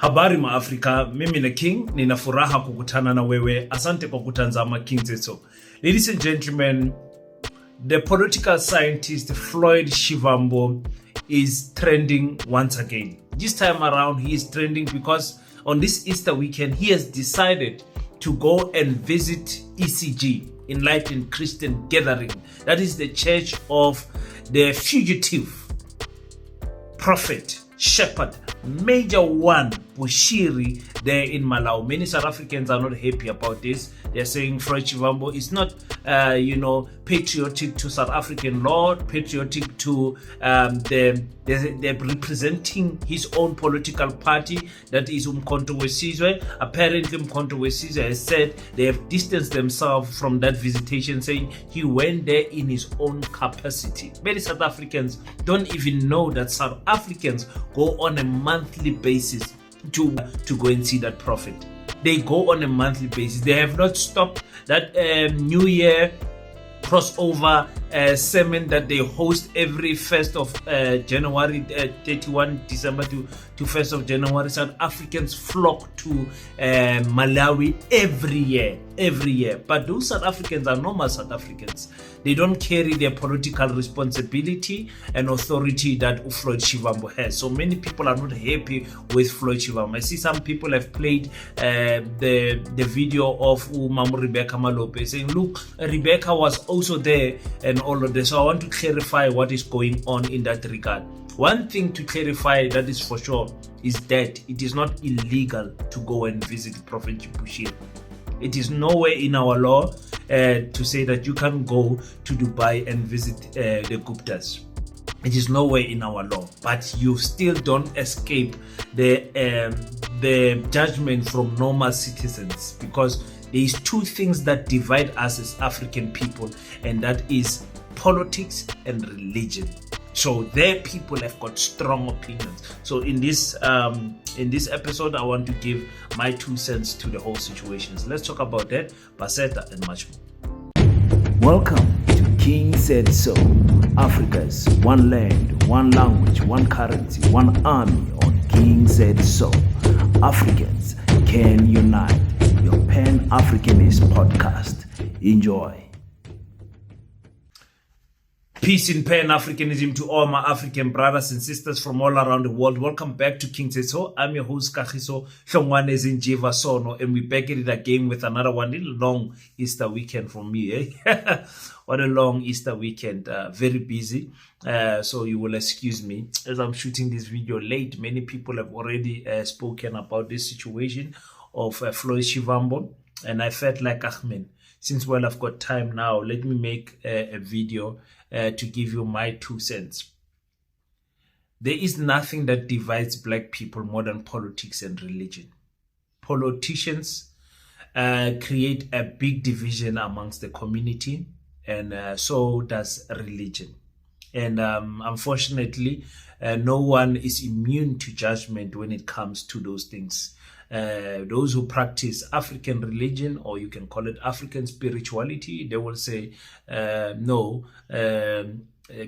Habari ma Afrika, mimi na King, nina furaha kukutana na wewe. Asante kwa kutanzama King Zeto. Ladies and gentlemen, the political scientist Floyd Shivambo is trending once again. This time around, he is trending because on this Easter weekend, he has decided to go and visit ECG, Enlightened Christian Gathering. That is the church of the fugitive prophet, shepherd, major one, Bushiri, there in Malawi. Many South Africans are not happy about this. They're saying Floyd Shivambo is not, patriotic to South African law, patriotic to they're representing his own political party, that is Umkhonto weSizwe. Apparently, Umkhonto weSizwe has said they have distanced themselves from that visitation, saying he went there in his own capacity. Many South Africans don't even know that South Africans go on a monthly basis to go and see that prophet. They go on a monthly basis. They have not stopped that New Year crossover sermon that they host every 1st of January, 31 December to 1st of January. South Africans flock to Malawi every year. But those South Africans are normal South Africans. They don't carry their political responsibility and authority that Floyd Shivambo has. So many people are not happy with Floyd Shivambo. I see some people have played the video of Mamu Rebecca Malope saying, look, Rebecca was also there and all of this. So I want to clarify what is going on in that regard. One thing to clarify that is for sure is that it is not illegal to go and visit Prophet Bushiri. It is nowhere in our law to say that you can go to Dubai and visit the Guptas. It is nowhere in our law, but you still don't escape the judgment from normal citizens, because there is two things that divide us as African people, and that is politics and religion. So their people have got strong opinions. So in this episode, I want to give my 2 cents to the whole situation. So let's talk about that, Baseta, and much more. Welcome to King Said So, Africa's one land, one language, one currency, one army on King Said So. Africans can unite. Your Pan-Africanist podcast. Enjoy. Peace in Pan-Africanism to all my African brothers and sisters from all around the world. Welcome back to King Teto. I'm your host, Kagiso Hlongwane Zinjiva Sono, and we're back at it again with another one. Little long Easter weekend for me, eh? What a long Easter weekend. Very busy. So you will excuse me as I'm shooting this video late. Many people have already spoken about this situation of Floyd Shivambo, and I felt like, Ahmed, since I've got time now, let me make a video to give you my 2 cents. There is nothing that divides black people more than politics and religion. Politicians create a big division amongst the community, and so does religion. And unfortunately, no one is immune to judgment when it comes to those things. Those who practice African religion, or you can call it African spirituality, they will say, no,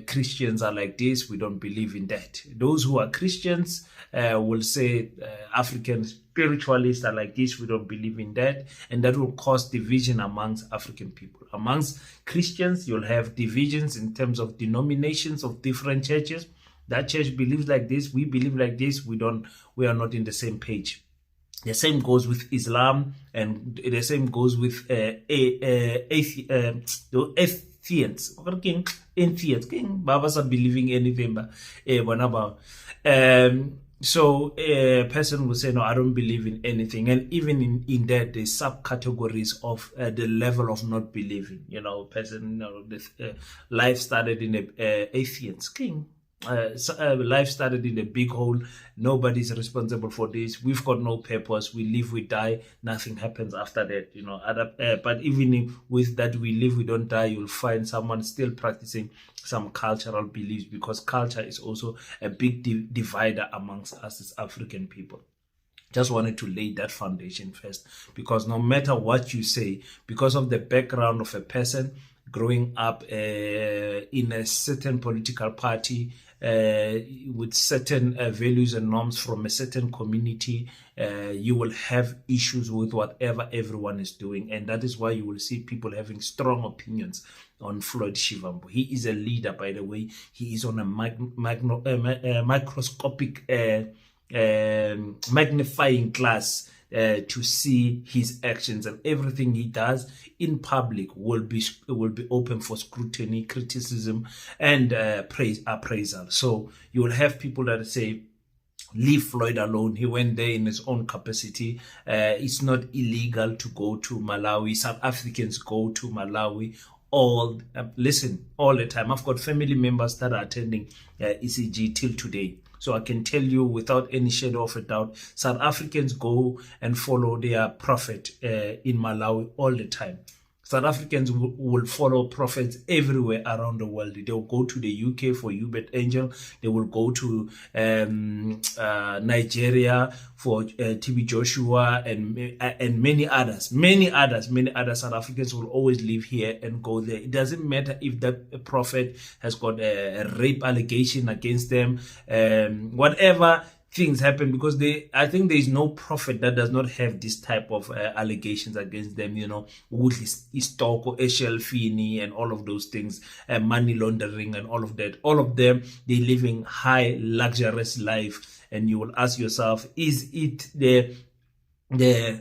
Christians are like this, we don't believe in that. Those who are Christians will say African spiritualists are like this, we don't believe in that. And that will cause division amongst African people. Amongst Christians, you'll have divisions in terms of denominations of different churches. That church believes like this, we believe like this, we are not in the same page. The same goes with Islam, and the same goes with atheists. Babas are believing anything. So a person will say, no, I don't believe in anything. And even in that, there's subcategories of the level of not believing. Person, life started in the atheist king. Life started in a big hole. Nobody's responsible for this. We've got no purpose. We live, we die. Nothing happens after that. But even with that, we live, we don't die, you'll find someone still practicing some cultural beliefs, because culture is also a big divider amongst us as African people. Just wanted to lay that foundation first, because no matter what you say, because of the background of a person, growing up in a certain political party, with certain values and norms from a certain community, you will have issues with whatever everyone is doing. And that is why you will see people having strong opinions on Floyd Shivambo. He is a leader, by the way. He is on a microscopic magnifying glass to see his actions, and everything he does in public will be open for scrutiny, criticism, and appraisal. So you will have people that say, leave Floyd alone. He went there in his own capacity. It's not illegal to go to Malawi. South Africans go to Malawi all the time. I've got family members that are attending ECG till today. So I can tell you without any shadow of a doubt, South Africans go and follow their prophet in Malawi all the time. South Africans will follow prophets everywhere around the world. They will go to the UK for Hubert Angel. They will go to Nigeria for TB Joshua and many others. Many other South Africans will always live here and go there. It doesn't matter if that prophet has got a rape allegation against them, whatever things happen, because I think there is no prophet that does not have this type of allegations against them, Istoko, Eshelfini, and all of those things, money laundering and all of that. All of them, they living high, luxurious life. And you will ask yourself, is it the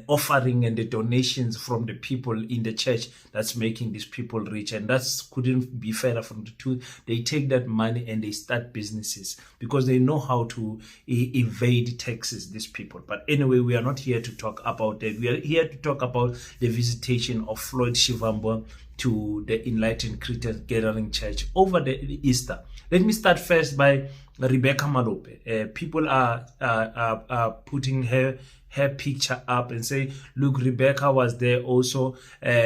offering and the donations from the people in the church that's making these people rich? And that couldn't be further from the truth. They take that money and they start businesses because they know how to evade taxes, these people. But anyway, we are not here to talk about that. We are here to talk about the visitation of Floyd Shivambo to the Enlightened Christian Gathering Church over the Easter. Let me start first by Rebecca Malope. People are putting her picture up and say, look, Rebecca was there also.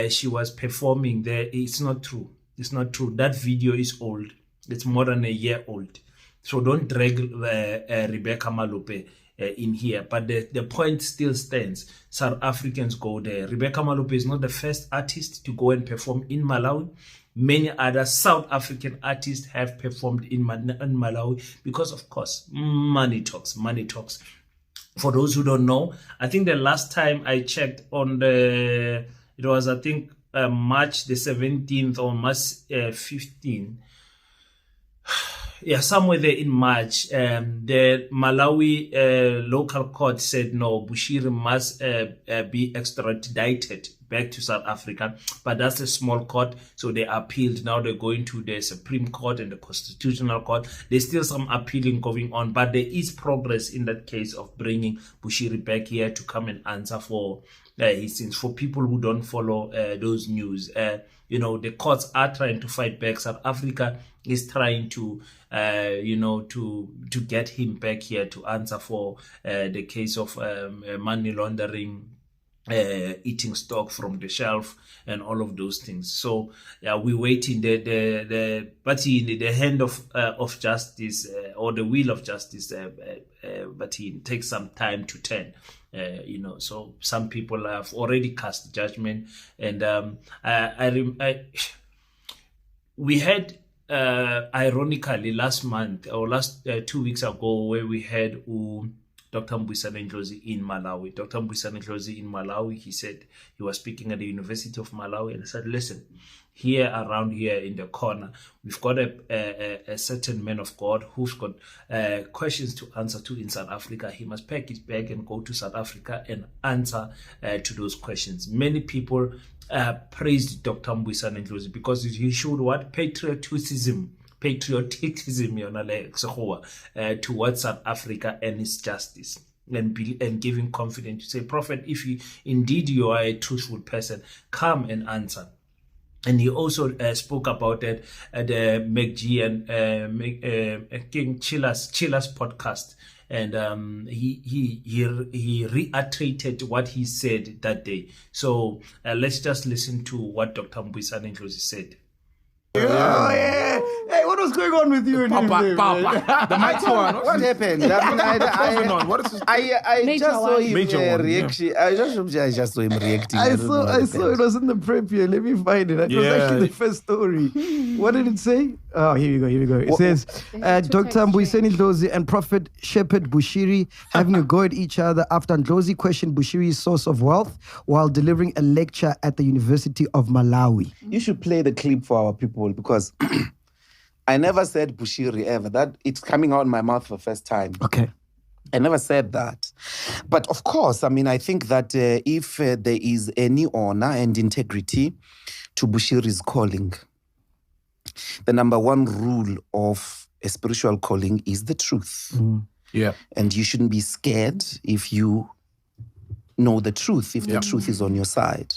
She was performing there. It's not true. It's not true. That video is old. It's more than a year old. So don't drag Rebecca Malope in here. But the point still stands. South Africans go there. Rebecca Malope is not the first artist to go and perform in Malawi. Many other South African artists have performed in Malawi because, of course, money talks. Money talks. For those who don't know, I think the last time I checked it was, I think, March the 17th or March 15th. Yeah, somewhere there in March, the Malawi local court said, no, Bushiri must be extradited back to South Africa. But that's a small court, so they appealed. Now they're going to the Supreme Court and the Constitutional Court. There's still some appealing going on, but there is progress in that case of bringing Bushiri back here to come and answer for his sins. For people who don't follow those news, the courts are trying to fight back. South Africa is trying to get him back here to answer for the case of money laundering, eating stock from the shelf, and all of those things. So we're waiting. But in the hand of justice, or the will of justice, but it takes some time to turn. So some people have already cast judgment, and we had ironically last month or last 2 weeks ago, where we had Dr. Ndlozi in Malawi. Dr. Ndlozi in Malawi, he said he was speaking at the University of Malawi, and said, listen, around here in the corner, we've got a certain man of God who's got questions to answer to in South Africa. He must pack his bag and go to South Africa and answer to those questions. Many people praised Dr. Ndlozi because he showed what? Patriotism towards South Africa and its justice, and giving confidence to say, Prophet, if indeed you are a truthful person, come and answer. And he also spoke about that at the McG and King Chilla's podcast. And he reiterated what he said that day. So let's just listen to what Dr. Ndlozi said. Yeah. Hey, what was going on with you and him? Papa. The mighty one. What happened? What is I Major just saw one. him Major one, reaction. I just saw him reacting. I don't know what saw it was in the prep here. Let me find it. It was actually the first story. What did it say? Oh, here we go. It says, Dr. Ndlozi and Prophet Shepherd Bushiri having a go at each other after Ndlozi questioned Bushiri's source of wealth while delivering a lecture at the University of Malawi. You should play the clip for our people because I never said Bushiri ever. That it's coming out of my mouth for the first time. Okay. I never said that. But of course, I mean, I think that if there is any honor and integrity to Bushiri's calling, the number one rule of a spiritual calling is the truth. Yeah. And you shouldn't be scared if you know the truth, if the truth is on your side.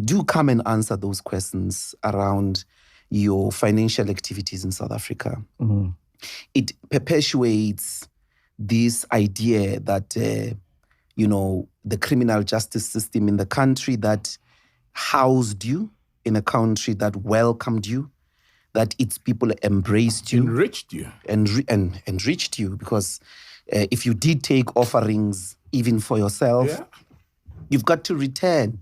Do come and answer those questions around your financial activities in South Africa. It perpetuates this idea that, the criminal justice system in the country that housed you, in a country that welcomed you, that its people embraced you. Enriched you. And enriched you. Because if you did take offerings even for yourself, you've got to return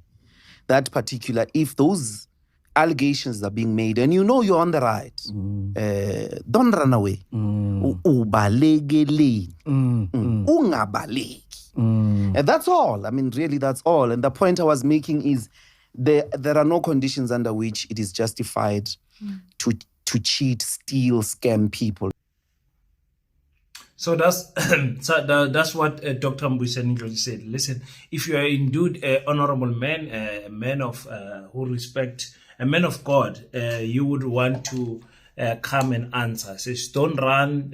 that particular, if those allegations are being made and you know you're on the right, don't run away. Ubalekele. Ungabaleki. And that's all. I mean, really, that's all. And the point I was making is there are no conditions under which it is justified to cheat, steal, scam people. So that's what Dr. Ndlozi said. Listen, if you are indeed an honorable man, a man of who respect, a man of God, you would want to come and answer. Says, don't run,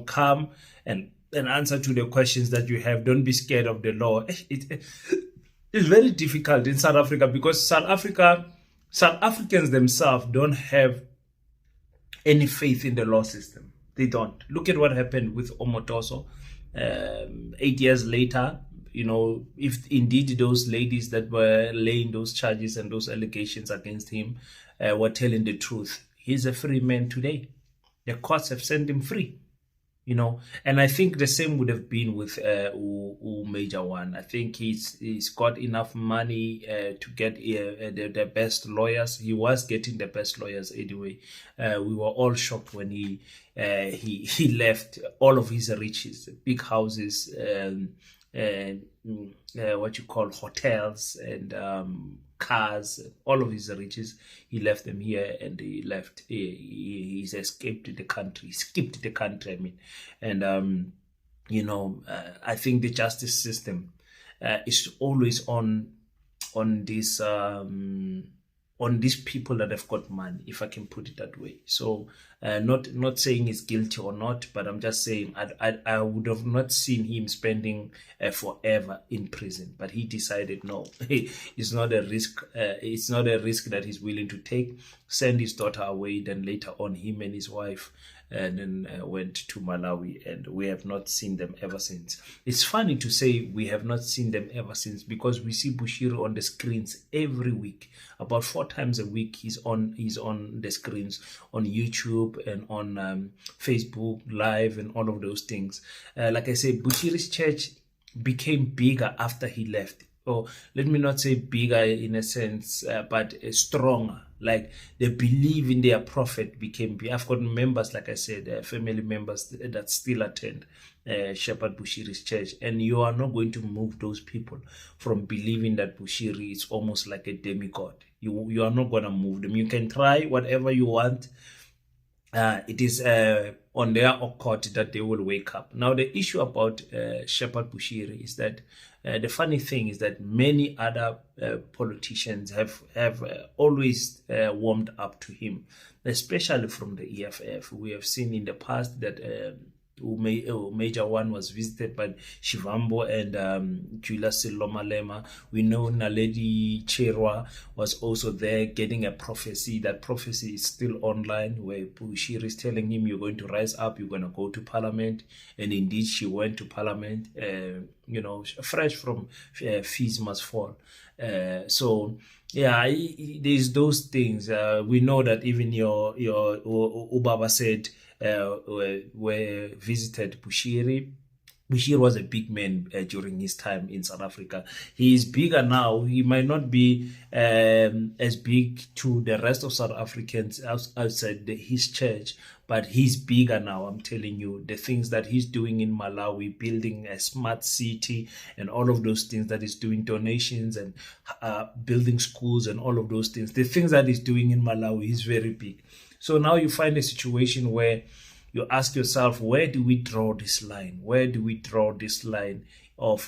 come and answer to the questions that you have. Don't be scared of the law. It's very difficult in South Africa because South Africans themselves don't have any faith in the law system. They don't. Look at what happened with Omotoso. 8 years later, if indeed those ladies that were laying those charges and those allegations against him were telling the truth, he's a free man today. The courts have sent him free. And I think the same would have been with Major One. I think he's got enough money to get the best lawyers. He was getting the best lawyers anyway. We were all shocked when he left all of his riches, big houses, what you call hotels and cars, all of his riches. He left them here and he's escaped the country, skipped the country, I mean. And, I think the justice system is always on this, on these people that have got money, if I can put it that way. So not saying he's guilty or not, but I'm just saying I would have not seen him spending forever in prison. But he decided no, it's not a risk. It's not a risk that he's willing to take. Send his daughter away. Then later on, him and his wife and then went to Malawi, and we have not seen them ever since. It's funny to say we have not seen them ever since because we see Bushiri on the screens every week. About 4 times a week he's on the screens on YouTube and on Facebook Live and all of those things. Like I say, Bushiri's church became bigger after he left. Or let me not say bigger in a sense, but stronger. Like they believe in their prophet became big. I've got members, like I said, family members that still attend Shepherd Bushiri's church. And you are not going to move those people from believing that Bushiri is almost like a demigod. You are not going to move them. You can try whatever you want. It is on their accord that they will wake up. Now, the issue about Shepherd Bushiri is that the funny thing is that many other politicians have always warmed up to him, especially from the EFF. We have seen in the past that Major one was visited by Shivambo and Julius Silomalema. We know Naledi Cherwa was also there getting a prophecy. That prophecy is still online, where Bushiri is telling him, you're going to rise up, you're going to go to parliament. And indeed, she went to parliament, fresh from Fees Must Fall. So, yeah, there's those things. We know that even your Ubaba said, were visited Bushiri. Bushiri was a big man during his time in South Africa. He is bigger now. He might not be as big to the rest of South Africans outside his church, but he's bigger now. I'm telling you, the things that he's doing in Malawi, building a smart city and all of those things that he's doing, donations and building schools and all of those things. The things that he's doing in Malawi is very big. So now you find a situation where you ask yourself, where do we draw this line? Where do we draw this line of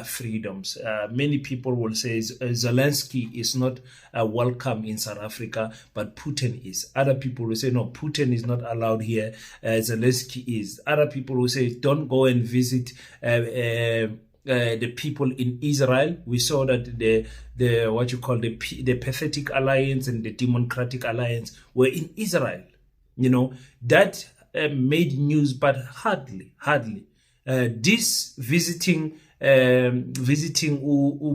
freedoms? Many people will say Zelensky is not welcome in South Africa, but Putin is. Other people will say, no, Putin is not allowed here. Zelensky is. Other people will say, don't go and visit the people in Israel. We saw that the Pathetic Alliance and the Democratic Alliance were in Israel. That made news, but hardly. This visiting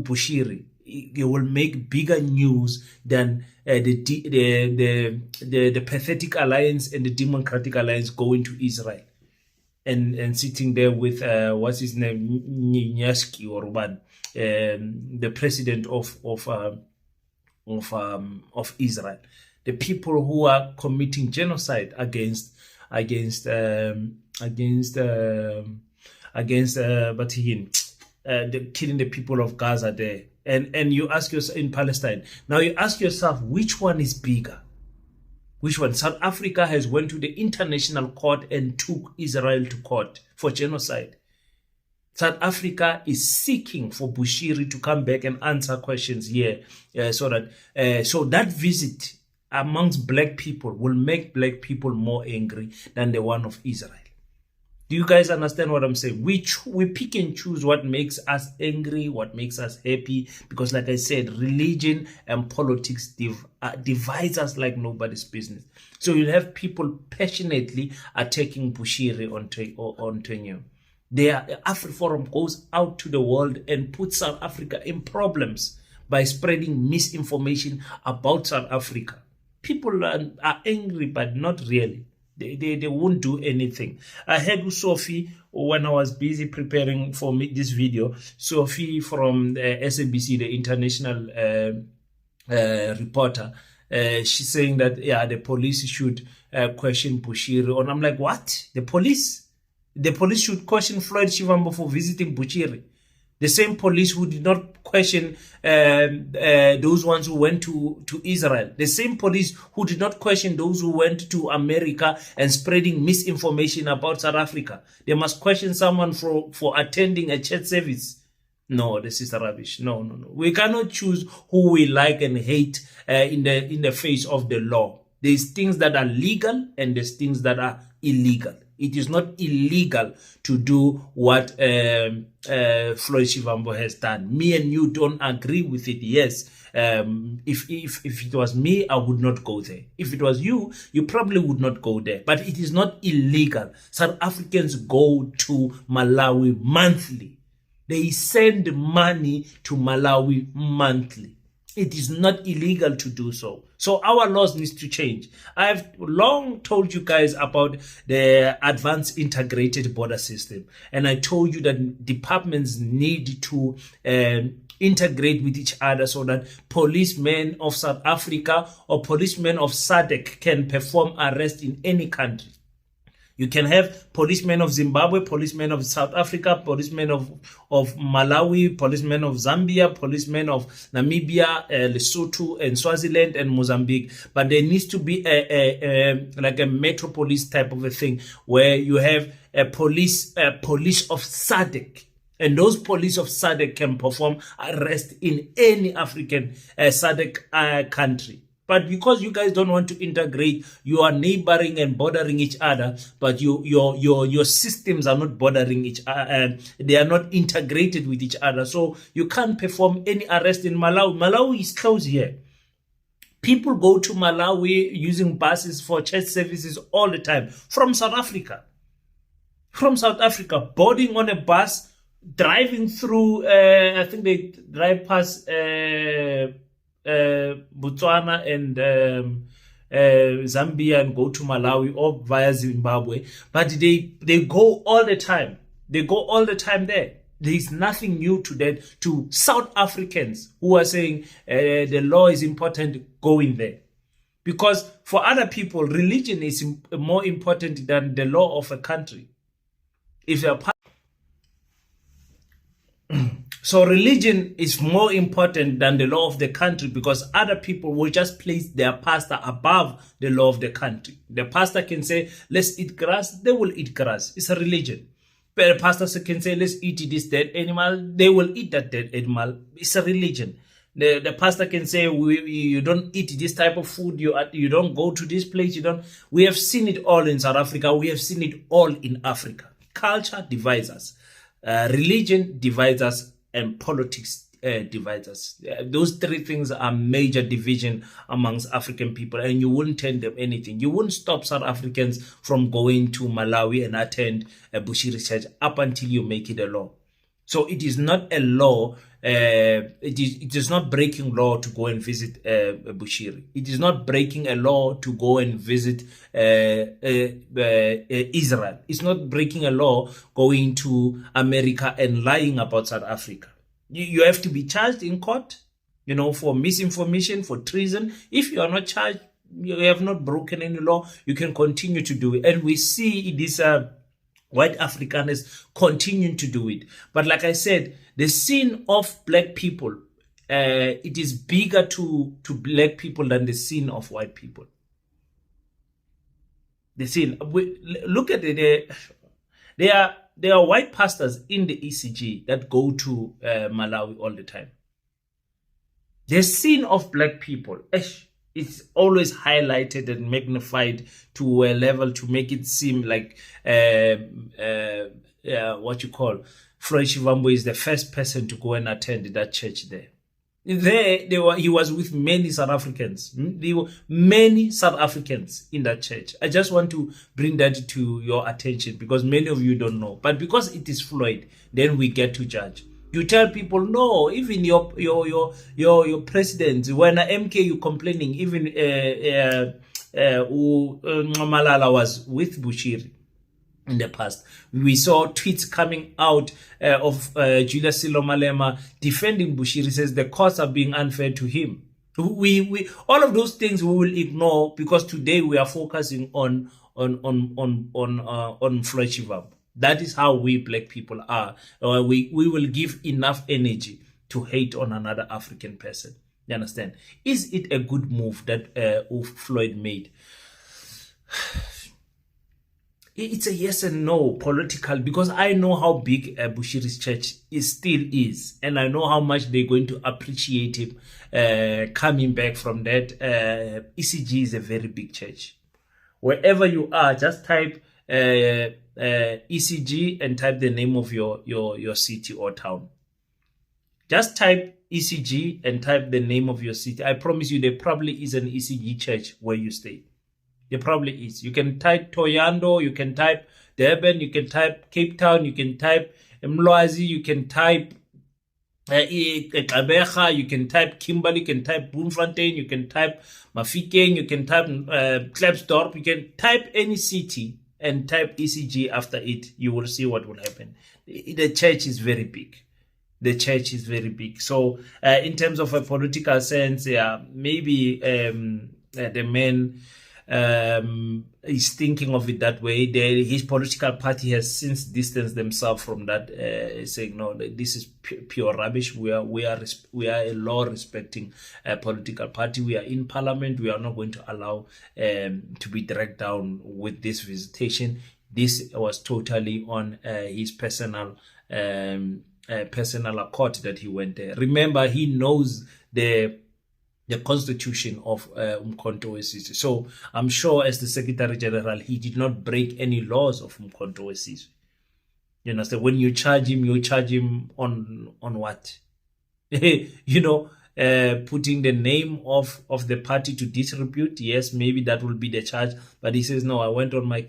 Bushiri, it will make bigger news than the Pathetic Alliance and the Democratic Alliance going to Israel. And sitting there with what's his name, Nyaski or one, the president of Israel, the people who are committing genocide against killing the people of Gaza there, and you ask yourself in Palestine. Now you ask yourself, which one is bigger? Which one? South Africa has went to the international court and took Israel to court for genocide. South Africa is seeking for Bushiri to come back and answer questions here, so that visit amongst black people will make black people more angry than the one of Israel. Do you guys understand what I'm saying? We pick and choose what makes us angry, what makes us happy, because like I said, religion and politics divides us like nobody's business. So you'll have people passionately attacking Bushiri on Tenyo. The AfriForum goes out to the world and puts South Africa in problems by spreading misinformation about South Africa. People are angry, but not really. They won't do anything. I heard Sophie when I was busy preparing for this video. Sophie from SABC, the international reporter, she's saying that the police should question Bushiri. And I'm like, what? The police should question Floyd Shivambo for visiting Bushiri. The same police who did not question those ones who went to Israel. The same police who did not question those who went to America and spreading misinformation about South Africa. They must question someone for attending a church service. No, this is rubbish. No. We cannot choose who we like and hate in the face of the law. There's things that are legal and there's things that are illegal. It is not illegal to do what Floyd Shivambo has done. Me and you don't agree with it. Yes, if it was me, I would not go there. If it was you, you probably would not go there. But it is not illegal. South Africans go to Malawi monthly. They send money to Malawi monthly. It is not illegal to do so. So our laws need to change. I've long told you guys about the advanced integrated border system. And I told you that departments need to integrate with each other so that policemen of South Africa or policemen of SADC can perform arrest in any country. You can have policemen of Zimbabwe, policemen of South Africa, policemen of Malawi, policemen of Zambia, policemen of Namibia, Lesotho, and Swaziland and Mozambique. But there needs to be like a metropolis type of a thing where you have a police of SADC. And those police of SADC can perform arrest in any African SADC country. But because you guys don't want to integrate, you are neighboring and bordering each other, but your systems are not bordering each other, they are not integrated with each other. So you can't perform any arrest in Malawi. Malawi is close here. People go to Malawi using buses for church services all the time from South Africa. From South Africa, boarding on a bus, driving through, I think they drive past Botswana and Zambia and go to Malawi or via Zimbabwe. But they go all the time. They go all the time there. There is nothing new to that. To South Africans who are saying the law is important, going there. Because for other people, religion is more important than the law of a country. If you're So religion is more important than the law of the country, because other people will just place their pastor above the law of the country. The pastor can say, let's eat grass, they will eat grass. It's a religion. But the pastor can say, let's eat this dead animal, they will eat that dead animal. It's a religion. The pastor can say, you don't eat this type of food, you don't go to this place, you don't. We have seen it all in South Africa. We have seen it all in Africa. Culture divides us. Religion divides us. And politics divides us. Those three things are major division amongst African people, and you wouldn't tell them anything. You wouldn't stop South Africans from going to Malawi and attend a Bushiri church up until you make it a law. So it is not a law. It is not breaking law to go and visit Bushiri. It is not breaking a law to go and visit Israel. It's not breaking a law going to America and lying about South Africa. You have to be charged in court, for misinformation, for treason. If you are not charged, you have not broken any law, you can continue to do it. And we see this white Afrikaners continuing to do it. But like I said, the sin of black people, it is bigger to black people than the sin of white people. The sin. Look at it. There are white pastors in the ECG that go to Malawi all the time. The sin of black people, it's always highlighted and magnified to a level to make it seem like what you call Floyd Shivambo is the first person to go and attend that church there. He was with many South Africans. There were many South Africans in that church. I just want to bring that to your attention because many of you don't know. But because it is Floyd, then we get to judge. You tell people, no, even your president, when MK you complaining, even Malala was with Bushiri in the past. We saw tweets coming out of Julius Silo Malema defending Bushiri, says the courts are being unfair to him. We all of those things we will ignore because today we are focusing on Floyd Shivambu. That is how we black people are. We will give enough energy to hate on another African person. You understand? Is it a good move that Floyd made? It's a yes and no political, because I know how big Bushiri's church still is, and I know how much they're going to appreciate him coming back from that. ECG is a very big church. Wherever you are, just type ECG and type the name of your city or town. Just type ECG and type the name of your city. I promise you there probably is an ECG church where you stay. There probably is. You can type Toyando, you can type Durban, you can type Cape Town, you can type Ndlozi, you can type Gqeberha, you can type Kimberley, you can type Bloemfontein, you can type Mafikeng, you can type Klerksdorp, you can type any city and type ECG after it. You will see what will happen. The church is very big. The church is very big. So in terms of a political sense, yeah, maybe the man is thinking of it that way. His political party has since distanced themselves from that, saying no, this is pure rubbish. We are a law respecting political party. We are in parliament. We are not going to allow to be dragged down with this visitation. This was totally on his personal accord that he went there. Remember, he knows the the constitution of Umkhonto weSizwe. So I'm sure as the Secretary General, he did not break any laws of Umkhonto weSizwe. You understand? When you charge him on what? You know, putting the name of the party to disrepute. Yes, maybe that will be the charge. But he says, no, I went on my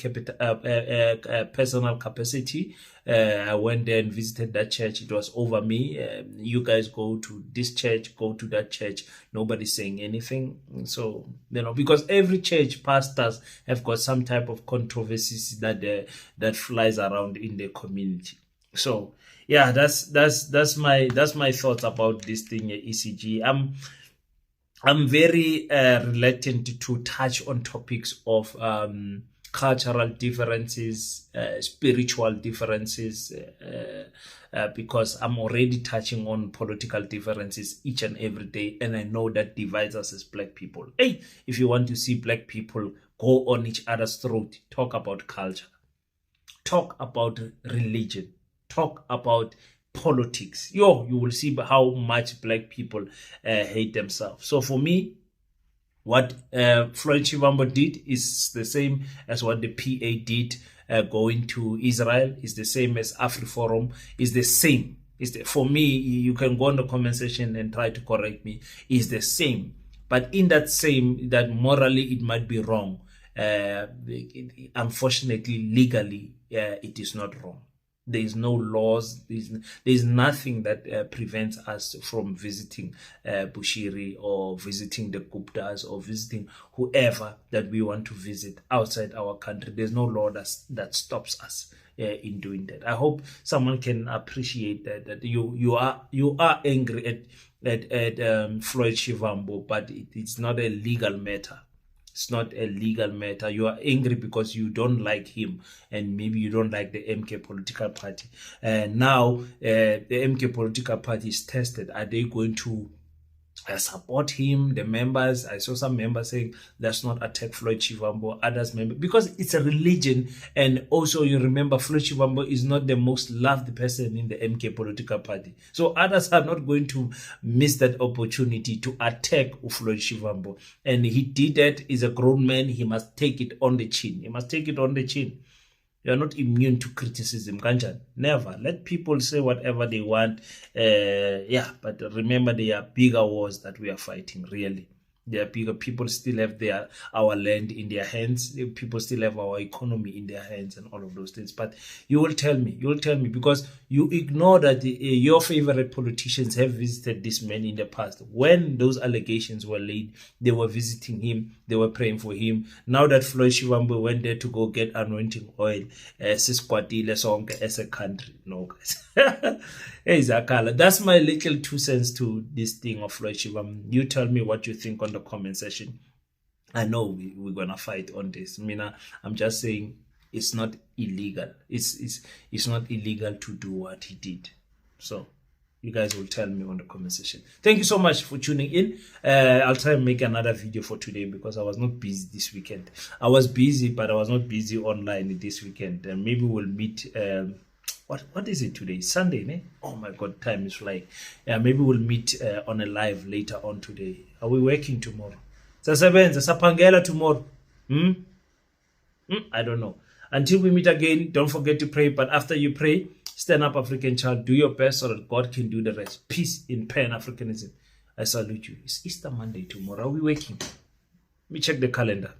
personal capacity. I went there and visited that church. It was over me. You guys go to this church, go to that church. Nobody's saying anything. So, you know, because every church pastors have got some type of controversies that flies around in the community. So, yeah, that's my thoughts about this thing, ECG. I'm very reluctant to touch on topics of cultural differences, spiritual differences, because I'm already touching on political differences each and every day, and I know that divides us as black people. Hey, if you want to see black people go on each other's throat, talk about culture, talk about religion, talk about politics. You will see how much black people hate themselves. So for me, what Floyd Shivambo did is the same as what the PA did going to Israel, is the same as AfriForum, is the same. For me, you can go on the comment section and try to correct me, is the same. But in that same, that morally it might be wrong. Unfortunately, legally, it is not wrong. There is no laws. There is nothing that prevents us from visiting Bushiri or visiting the Guptas or visiting whoever that we want to visit outside our country. There's no law that stops us in doing that. I hope someone can appreciate that you are angry at Floyd Shivambo, but it's not a legal matter. It's not a legal matter. You are angry because you don't like him, and maybe you don't like the MK political party. Now, the MK political party is tested. Are they going to support him? The members, I saw some members saying, let's not attack Floyd Shivambo. Others because it's a religion, and also you remember Floyd Shivambo is not the most loved person in the MK political party. So others are not going to miss that opportunity to attack Floyd Shivambo. And he did that. He's a grown man. He must take it on the chin. He must take it on the chin. You are not immune to criticism, Kanjan. Never. Let people say whatever they want. But remember, there are bigger wars that we are fighting, really. There are bigger. People still have our land in their hands. People still have our economy in their hands and all of those things. But you will tell me because you ignore that your favorite politicians have visited this man in the past. When those allegations were laid, they were visiting him. They were praying for him. Now that Floyd Shivambo went there to go get anointing oil, siskwatile sonke as a country. No, guys. Hey, Zakala, that's my little 2 cents to this thing of Floyd Shivambo. You tell me what you think on the comment section. I know we're gonna fight on this. I'm just saying it's not illegal. It's not illegal to do what he did. So you guys will tell me on the comment section. Thank you so much for tuning in. I'll try and make another video for today because I was not busy this weekend. I was busy, but I was not busy online this weekend. And maybe we'll meet. What is it today? Sunday, ne? Oh my God, time is flying. Yeah, maybe we'll meet on a live later on today. Are we working tomorrow? Sasebenza sapangela tomorrow. I don't know. Until we meet again, don't forget to pray. But after you pray, stand up, African child. Do your best so that God can do the rest. Peace in Pan-Africanism. I salute you. It's Easter Monday tomorrow. Are we working? Let me check the calendar.